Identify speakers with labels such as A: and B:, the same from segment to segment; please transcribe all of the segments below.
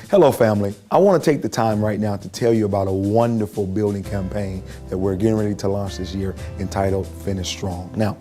A: Hello, family. I want to take the time right now to tell you about a wonderful building campaign that we're getting ready to launch this year entitled Finish Strong. Now,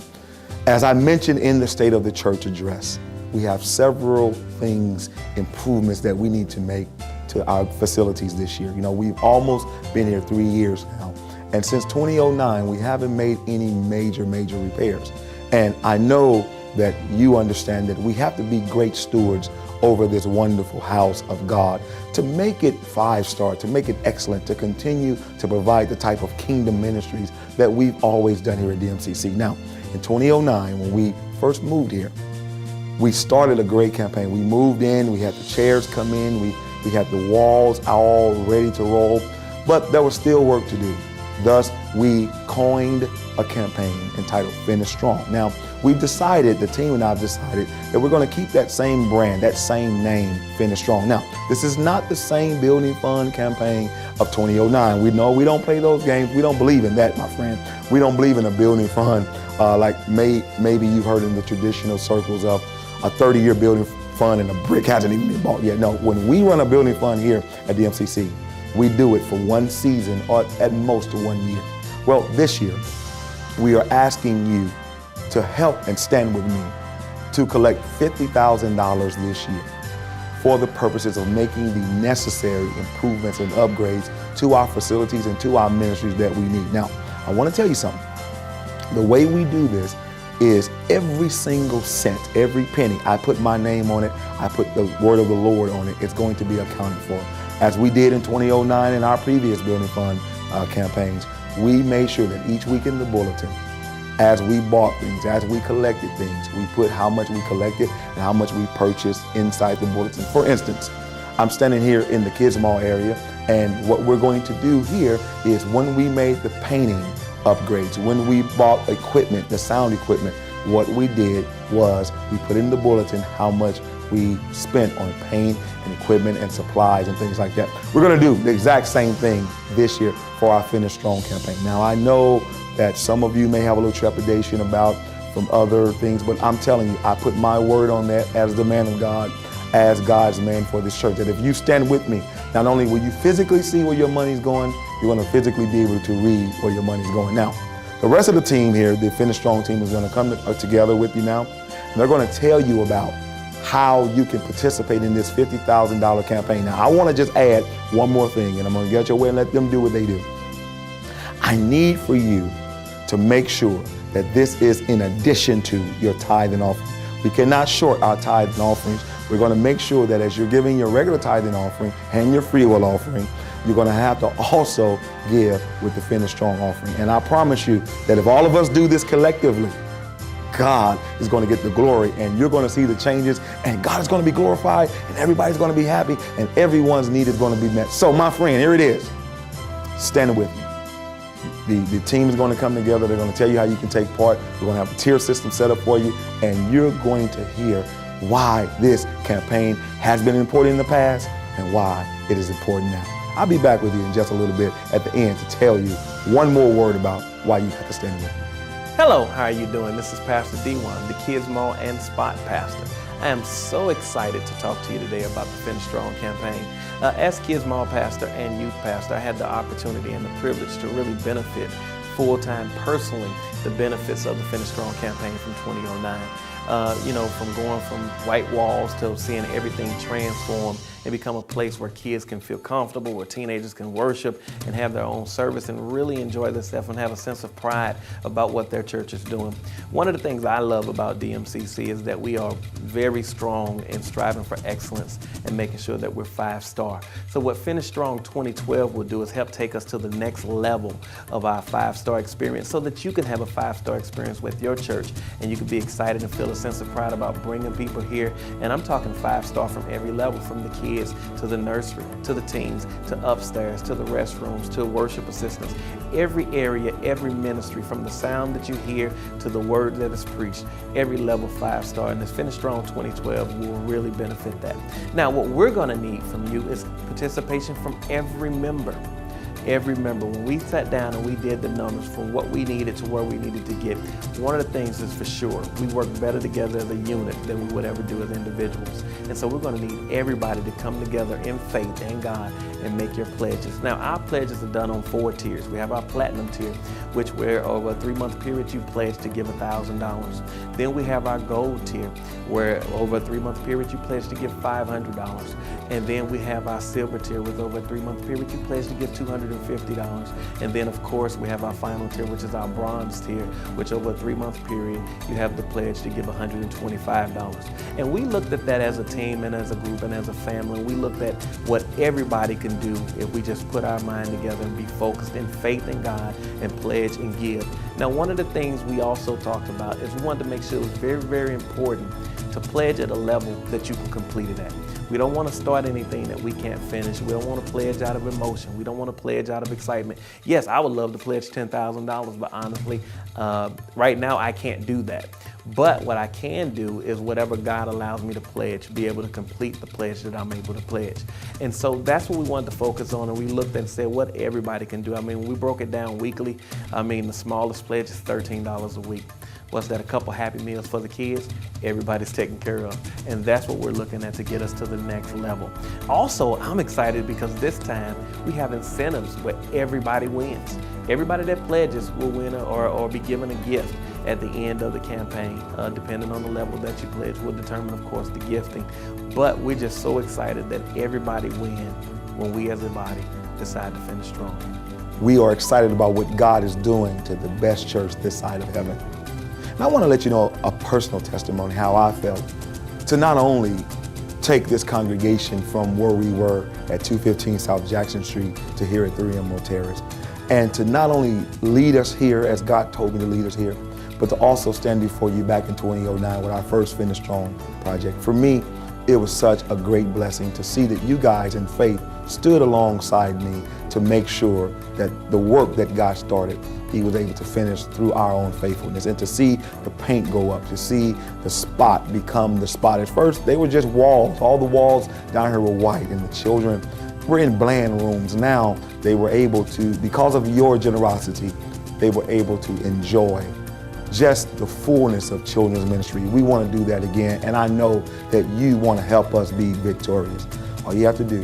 A: as I mentioned in the State of the Church address, we have several improvements that we need to make to our facilities this year. You know, we've almost been here 3 years now, and since 2009, we haven't made any major repairs. And I know that you understand that we have to be great stewards over this wonderful house of God, to make it 5-star, to make it excellent, to continue to provide the type of kingdom ministries that we've always done here at DMCC. Now, in 2009, when we first moved here, we started a great campaign. We moved in, we had the chairs come in, we had the walls all ready to roll, but there was still work to do. Thus, we coined a campaign entitled Finish Strong. Now, we've decided, the team and I have decided, that we're going to keep that same brand, that same name, Finish Strong. Now, this is not the same building fund campaign of 2009. We know we don't play those games. We don't believe in that, my friend. We don't believe in a building fund like maybe you've heard in the traditional circles of a 30-year building fund and a brick hasn't even been bought yet. No, when we run a building fund here at DMCC, we do it for one season or at most 1 year. Well, this year, we are asking you to help and stand with me to collect $50,000 this year for the purposes of making the necessary improvements and upgrades to our facilities and to our ministries that we need. Now, I want to tell you something. The way we do this is every single cent, every penny, I put my name on it, I put the word of the Lord on it, it's going to be accounted for. As we did in 2009 in our previous building fund campaigns, we made sure that each week in the bulletin, as we bought things, as we collected things, we put how much we collected and how much we purchased inside the bulletin. For instance, I'm standing here in the Kids Mall area, and what we're going to do here is when we made the painting upgrades, when we bought equipment, the sound equipment, what we did was we put in the bulletin how much we spent on paint and equipment and supplies and things like that. We're gonna do the exact same thing this year for our Finish Strong campaign. Now, I know that some of you may have a little trepidation about from other things, but I'm telling you, I put my word on that as the man of God, as God's man for this church, that if you stand with me, not only will you physically see where your money's going, you're gonna physically be able to read where your money's going. Now, the rest of the team here, the Finish Strong team, is gonna come together with you now, and they're gonna tell you about how you can participate in this $50,000 campaign. Now, I wanna just add one more thing, and I'm gonna get your way and let them do what they do. I need for you to make sure that this is in addition to your tithe and offering. We cannot short our tithe and offerings. We're gonna make sure that as you're giving your regular tithe and offering and your free will offering, you're gonna have to also give with the Finish Strong offering. And I promise you that if all of us do this collectively, God is going to get the glory, and you're going to see the changes, and God is going to be glorified, and everybody's going to be happy, and everyone's need is going to be met. So, my friend, here it is. Stand with me. The team is going to come together. They're going to tell you how you can take part. We're going to have a tier system set up for you, and you're going to hear why this campaign has been important in the past and why it is important now. I'll be back with you in just a little bit at the end to tell you one more word about why you have to stand with me.
B: Hello, how are you doing? This is Pastor D1, the Kids Mall and Spot Pastor. I am so excited to talk to you today about the Finish Strong campaign. As Kids Mall Pastor and Youth Pastor, I had the opportunity and the privilege to really benefit full-time personally the benefits of the Finish Strong campaign from 2009. From going from white walls to seeing everything transform and become a place where kids can feel comfortable, where teenagers can worship and have their own service and really enjoy themselves and have a sense of pride about what their church is doing. One of the things I love about DMCC is that we are very strong in striving for excellence and making sure that we're 5-star. So what Finish Strong 2012 will do is help take us to the next level of our 5-star experience so that you can have a 5-star experience with your church and you can be excited and feel a sense of pride about bringing people here. And I'm talking 5-star from every level, from the kids to the nursery, to the teens, to upstairs, to the restrooms, to worship assistants. Every area, every ministry, from the sound that you hear to the word that is preached, every level 5-star. And this Finish Strong 2012 will really benefit that. Now, what we're going to need from you is participation from every member. every member, when we sat down and we did the numbers from what we needed to where we needed to get, one of the things is for sure, we work better together as a unit than we would ever do as individuals. And so we're going to need everybody to come together in faith and God and make your pledges. Now, our pledges are done on 4 tiers. We have our platinum tier, which where over a 3-month period you pledge to give $1,000. Then we have our gold tier, where over a 3-month period you pledge to give $500. And then we have our silver tier, with over a 3-month period you pledge to give $250. And then of course we have our final tier, which is our bronze tier, which over a 3-month period you have the pledge to give $125. And we looked at that as a team and as a group and as a family. We looked at what everybody can do if we just put our mind together and be focused in faith in God and pledge and give. Now, one of the things we also talked about is we wanted to make sure it was very, very important to pledge at a level that you can complete it at. We don't want to start anything that we can't finish. We don't want to pledge out of emotion. We don't want to pledge out of excitement. Yes, I would love to pledge $10,000, but honestly, right now I can't do that. But what I can do is whatever God allows me to pledge, be able to complete the pledge that I'm able to pledge. And so that's what we wanted to focus on, and we looked and said what everybody can do. I mean, we broke it down weekly. I mean, the smallest pledge is $13 a week. What's that, a couple Happy Meals for the kids? Everybody's taken care of. And that's what we're looking at to get us to the next level. Also, I'm excited because this time we have incentives where everybody wins. Everybody that pledges will win or be given a gift at the end of the campaign. Depending on the level that you pledge will determine, of course, the gifting. But we're just so excited that everybody wins when we as a body decide to finish strong.
A: We are excited about what God is doing to the best church this side of heaven. And I want to let you know a personal testimony, how I felt to not only take this congregation from where we were at 215 South Jackson Street to here at 3 Emerald Terrace, and to not only lead us here as God told me to lead us here, but to also stand before you back in 2009 with our first Finish Strong project. For me, it was such a great blessing to see that you guys in faith stood alongside me to make sure that the work that God started, He was able to finish through our own faithfulness, and to see the paint go up, to see the spot become the spot. At first, they were just walls. All the walls down here were white, and the children were in bland rooms. Now they were able to, because of your generosity, they were able to enjoy just the fullness of children's ministry. We want to do that again, and I know that you want to help us be victorious. All you have to do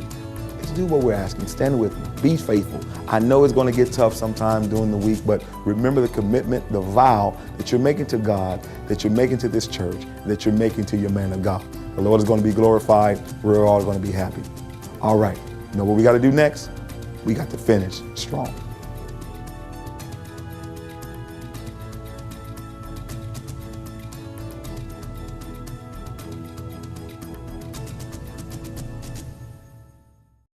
A: is do what we're asking. Stand with me. Be faithful. I know it's going to get tough sometime during the week, but remember the commitment, the vow that you're making to God, that you're making to this church, that you're making to your man of God. The Lord is going to be glorified. We're all going to be happy. All right. You know what we got to do next? We got to finish strong.